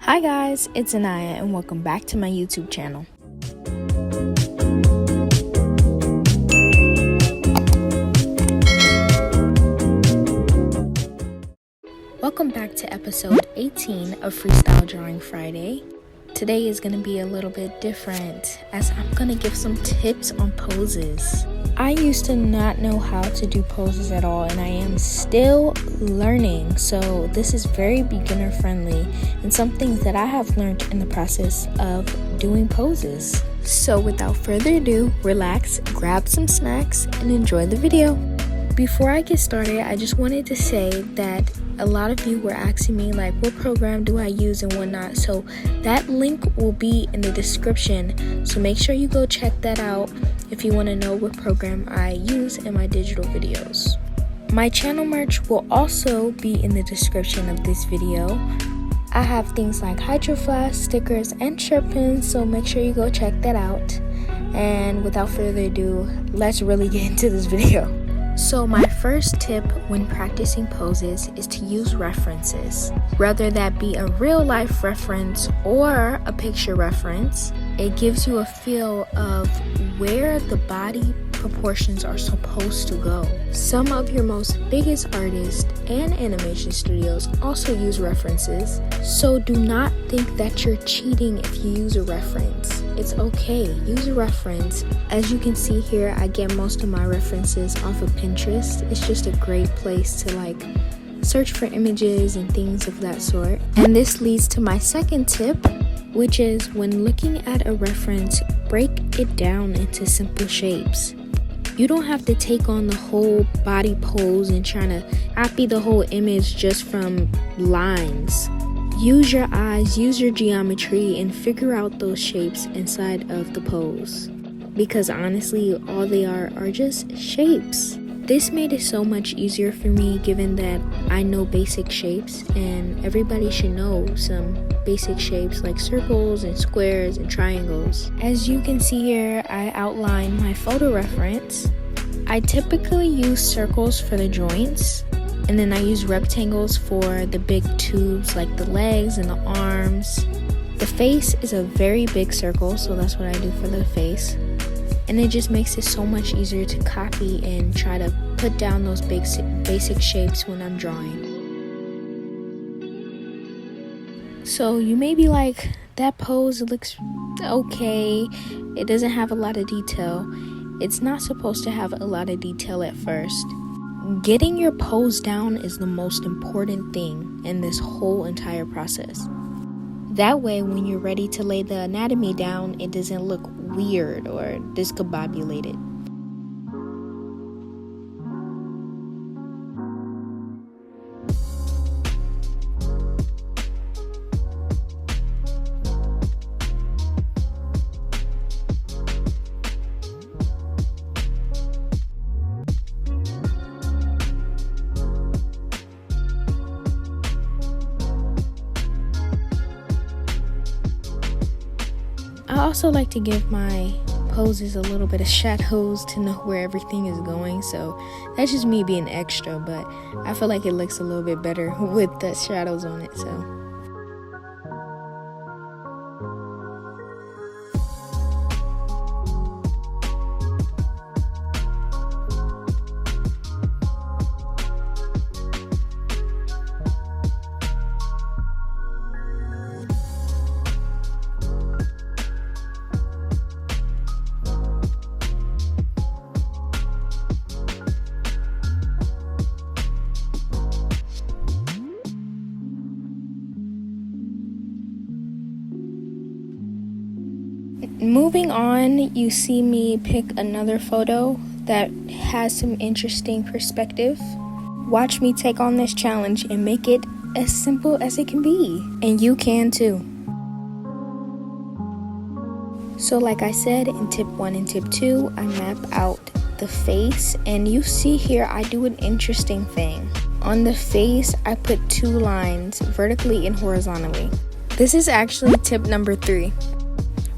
Hi guys, it's Anaya and welcome back to my YouTube channel. Welcome back to episode 18 of Freestyle Drawing Friday. Today is going to be a little bit different as I'm going to give some tips on poses. I used to not know how to do poses at all and I am still learning, so this is very beginner friendly and some things that I have learned in the process of doing poses. So without further ado, relax, grab some snacks and enjoy the video. Before I get started, I just wanted to say that a lot of you were asking me like what program do I use and whatnot, so that link will be in the description, so make sure you go check that out if you want to know what program I use in my digital videos. My channel merch will also be in the description of this video. I have things like hydro flasks, stickers, and shirt pins, so make sure you go check that out. And without further ado, let's really get into this video. So my first tip when practicing poses is to use references. Whether that be a real life reference or a picture reference, it gives you a feel of where the body proportions are supposed to go. Some of your most biggest artists and animation studios also use references, so do not think that you're cheating if you use a reference. It's okay, use a reference. As you can see here, I get most of my references off of Pinterest. It's just a great place to search for images and things of that sort. And this leads to my second tip, which is when looking at a reference, break it down into simple shapes. You don't have to take on the whole body pose and trying to copy the whole image just from lines. Use your eyes, use your geometry, and figure out those shapes inside of the pose. Because honestly, all they are just shapes. This made it so much easier for me given that I know basic shapes and everybody should know some basic shapes like circles and squares and triangles. As you can see here, I outlined my photo reference. I typically use circles for the joints, and then I use rectangles for the big tubes like the legs and the arms. The face is a very big circle, so that's what I do for the face. And it just makes it so much easier to copy and try to put down those basic shapes when I'm drawing. So you may be like, that pose looks okay, it doesn't have a lot of detail. It's not supposed to have a lot of detail at first. Getting your pose down is the most important thing in this whole entire process. That way, when you're ready to lay the anatomy down, it doesn't look weird or discombobulated. I also like to give my poses a little bit of shadows to know where everything is going, so that's just me being extra, but I feel like it looks a little bit better with the shadows on it. So moving on, you see me pick another photo that has some interesting perspective. Watch me take on this challenge and make it as simple as it can be. And you can too. So like I said, in tip 1 and tip 2, I map out the face. And you see here, I do an interesting thing. On the face, I put 2 lines vertically and horizontally. This is actually tip number 3.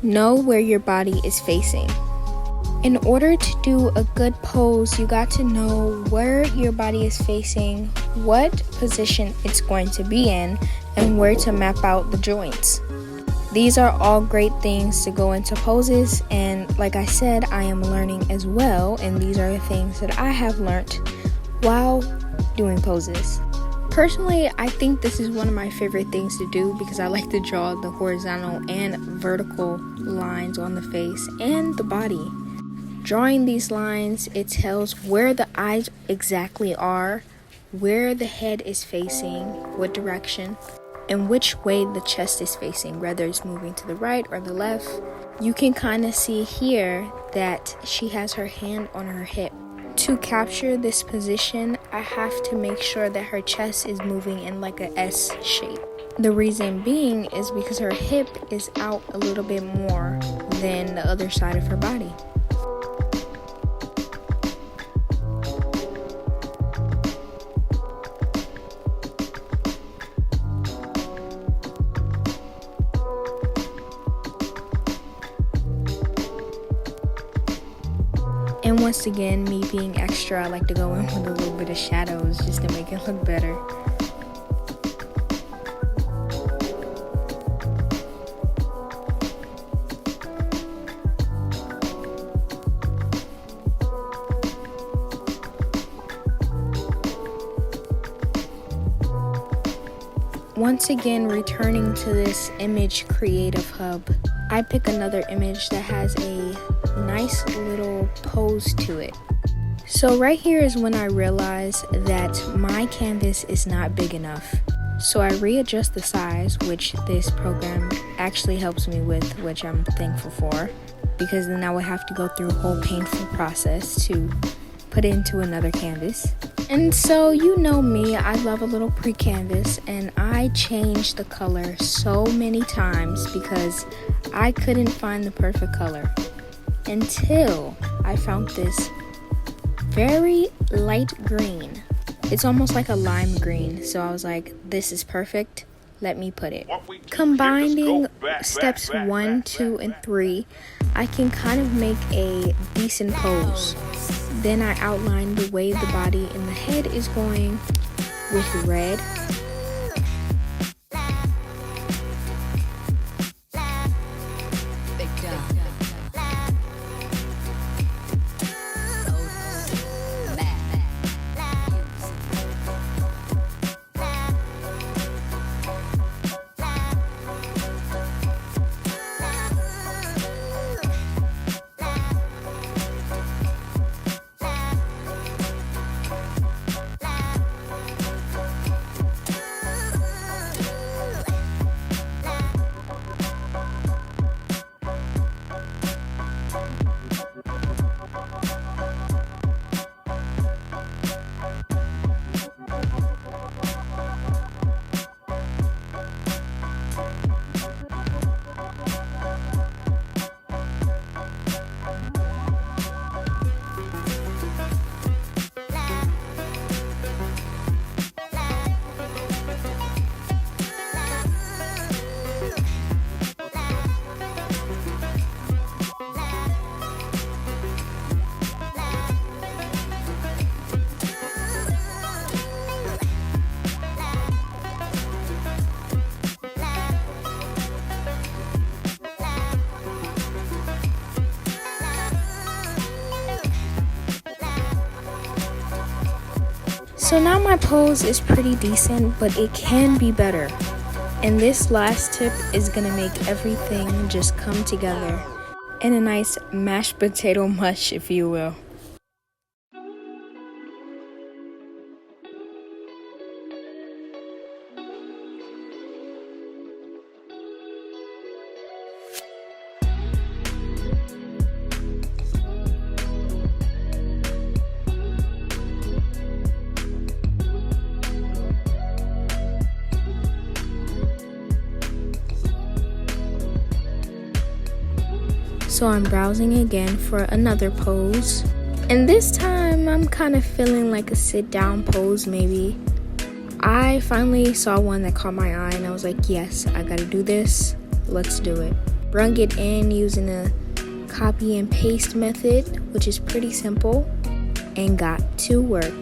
Know where your body is facing. In order to do a good pose, you got to know where your body is facing, what position it's going to be in, and where to map out the joints. These are all great things to go into poses, and like I said, I am learning as well, and these are the things that I have learned while doing poses. Personally, I think this is one of my favorite things to do because I like to draw the horizontal and vertical lines on the face and the body. Drawing these lines, it tells where the eyes exactly are, where the head is facing, what direction, and which way the chest is facing, whether it's moving to the right or the left. You can kind of see here that she has her hand on her hip. To capture this position, I have to make sure that her chest is moving in like a S shape. The reason being is because her hip is out a little bit more than the other side of her body. And once again, me being extra, I like to go in with a little bit of shadows just to make it look better. Once again, returning to this image creative hub, I pick another image that has a nice little pose to it. So right here is when I realize that my canvas is not big enough. So I readjust the size, which this program actually helps me with, which I'm thankful for, because then I would have to go through a whole painful process to put it into another canvas. And so you know me, I love a little pre-canvas, and I changed the color so many times because I couldn't find the perfect color until I found this very light green. It's almost like a lime green, so I was like, this is perfect, let me put it. Combining steps 1, 2, and 3, I can kind of make a decent pose. Then I outline the way the body and the head is going with red. So now my pose is pretty decent, but it can be better. And this last tip is gonna make everything just come together in a nice mashed potato mush, if you will. So I'm browsing again for another pose, and this time I'm kind of feeling like a sit down pose maybe. I finally saw one that caught my eye and I was like, yes, I gotta do this, let's do it. Brung it in using a copy and paste method, which is pretty simple, and got to work.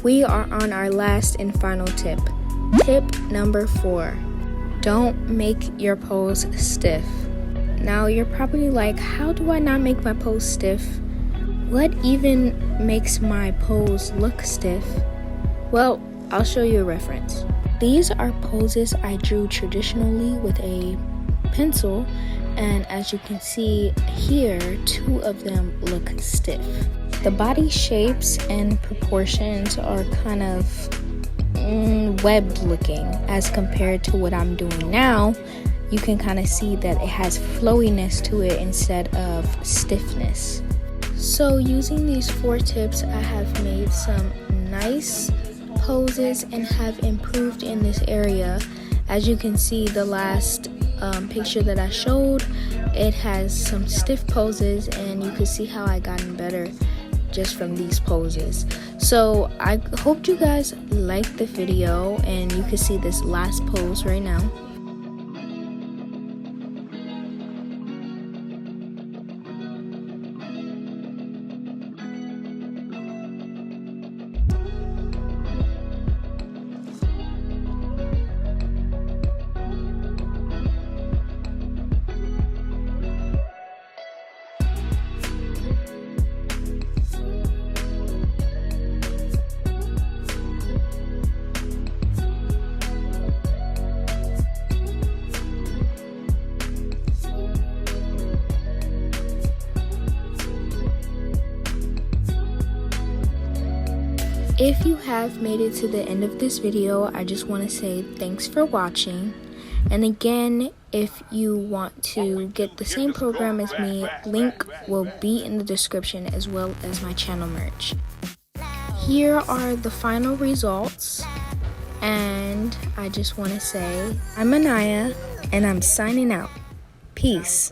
We are on our last and final tip. Tip number 4. don't make your pose stiff. Now you're probably like, how do I not make my pose stiff? What even makes my pose look stiff? Well, I'll show you a reference. These are poses I drew traditionally with a pencil, and as you can see here, 2 of them look stiff. The body shapes and proportions are kind of webbed looking as compared to what I'm doing now. You can kind of see that it has flowiness to it instead of stiffness. So using these 4 tips, I have made some nice poses and have improved in this area. As you can see, the last picture that I showed, it has some stiff poses, and you can see how I gotten better just from these poses. So I hope you guys liked the video, and you can see this last pose right now. If you have made it to the end of this video, I just want to say thanks for watching. And again, if you want to get the same program as me, link will be in the description, as well as my channel merch. Here are the final results, and I just want to say I'm Anaya, and I'm signing out. Peace.